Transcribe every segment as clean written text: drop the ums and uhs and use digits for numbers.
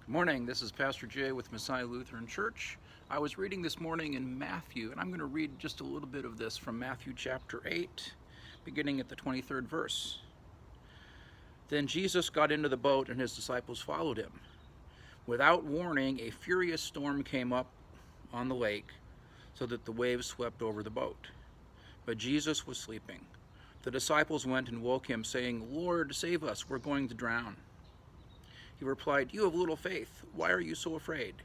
Good morning, this is Pastor Jay with Messiah Lutheran Church. I was reading this morning in Matthew, and I'm going to read just a little bit of this from Matthew chapter 8, beginning at the 23rd verse. Then Jesus got into the boat, and his disciples followed him. Without warning, a furious storm came up on the lake, so that the waves swept over the boat. But Jesus was sleeping. The disciples went and woke him, saying, "Lord, save us, we're going to drown." He replied, "You have little faith. Why are you so afraid?"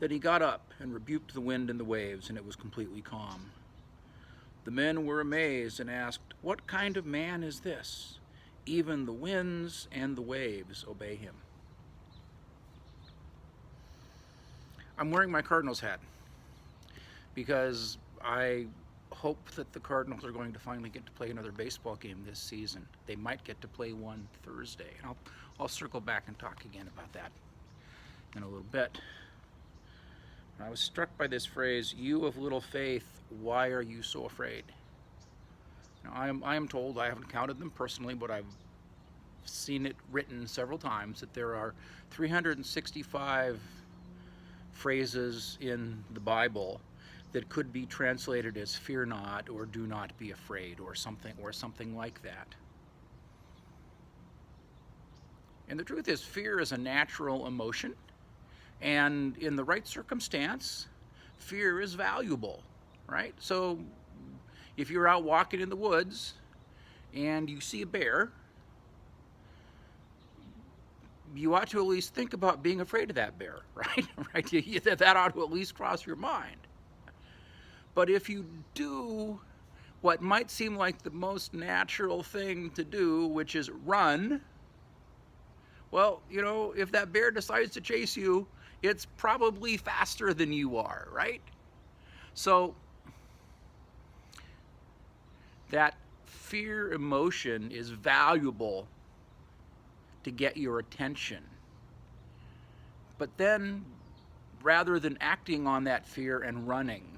Then he got up and rebuked the wind and the waves, and it was completely calm. The men were amazed and asked, "What kind of man is this? Even the winds and the waves obey him." I'm wearing my Cardinals hat because I hope that the Cardinals are going to finally get to play another baseball game this season. They might get to play one Thursday. And I'll circle back and talk again about that in a little bit. I was struck by this phrase, "You of little faith, why are you so afraid?" Now, I am told, I haven't counted them personally, but I've seen it written several times, that there are 365 phrases in the Bible that could be translated as "fear not" or "do not be afraid" or something like that. And the truth is, fear is a natural emotion, and in the right circumstance, fear is valuable, right? So if you're out walking in the woods and you see a bear, you ought to at least think about being afraid of that bear, right? Right? That ought to at least cross your mind. But if you do what might seem like the most natural thing to do, which is run, well, if that bear decides to chase you, it's probably faster than you are, right? So that fear emotion is valuable to get your attention. But then, rather than acting on that fear and running,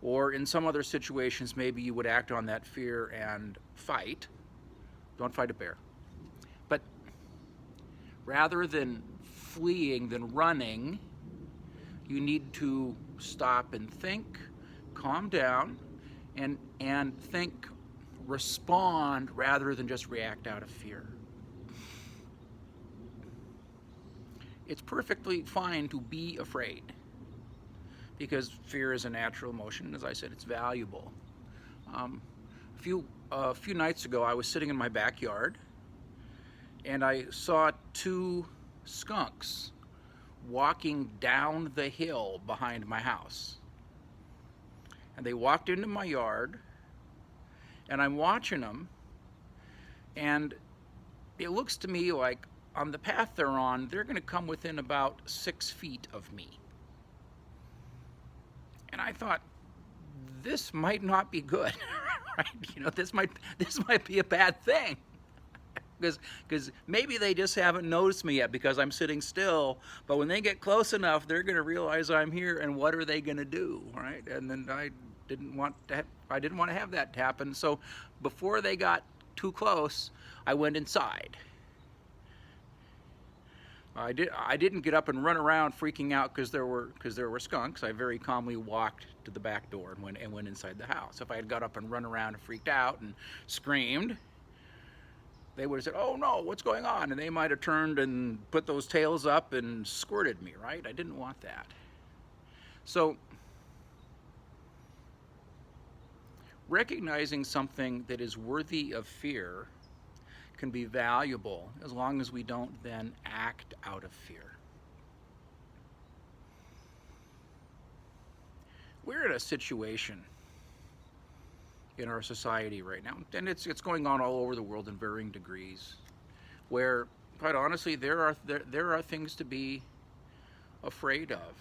or in some other situations, maybe you would act on that fear and fight. Don't fight a bear. But rather than fleeing, than running, you need to stop and think, calm down, and think, respond rather than just react out of fear. It's perfectly fine to be afraid, because fear is a natural emotion. As I said, it's valuable. A few nights ago, I was sitting in my backyard, and I saw two skunks walking down the hill behind my house. And they walked into my yard, and I'm watching them, and it looks to me like on the path they're on, they're going to come within about 6 feet of me. And I thought, this might not be good, right? This might be a bad thing, because maybe they just haven't noticed me yet because I'm sitting still. But when they get close enough, they're going to realize I'm here, and what are they going to do, right? And then I didn't want to have that happen. So before they got too close, I went inside. I didn't get up and run around freaking out because there were skunks. I very calmly walked to the back door and went inside the house. If I had got up and run around and freaked out and screamed, they would have said, "Oh no, what's going on?" And they might have turned and put those tails up and squirted me, right? I didn't want that. So recognizing something that is worthy of fear can be valuable as long as we don't then act out of fear. We're in a situation in our society right now, and it's going on all over the world in varying degrees, where, quite honestly, there are things to be afraid of.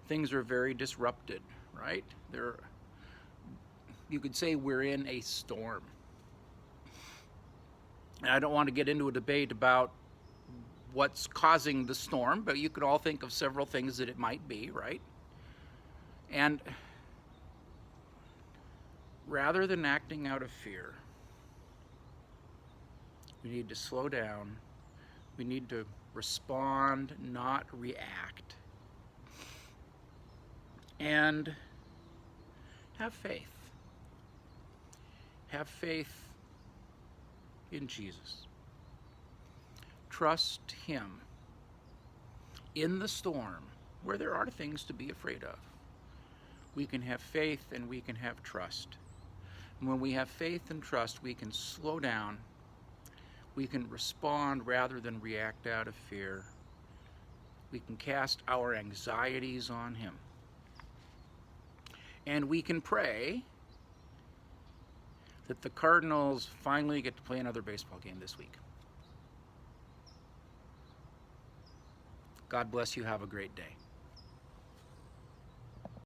Things are very disrupted, right? You could say we're in a storm. And I don't want to get into a debate about what's causing the storm, but you could all think of several things that it might be, right? And rather than acting out of fear, We need to slow down. We need to respond, not react. And have faith. Have faith in Jesus. Trust Him in the storm where there are things to be afraid of. We can have faith and we can have trust. And when we have faith and trust, we can slow down. We can respond rather than react out of fear. We can cast our anxieties on Him. And we can pray that the Cardinals finally get to play another baseball game this week. God bless you. Have a great day.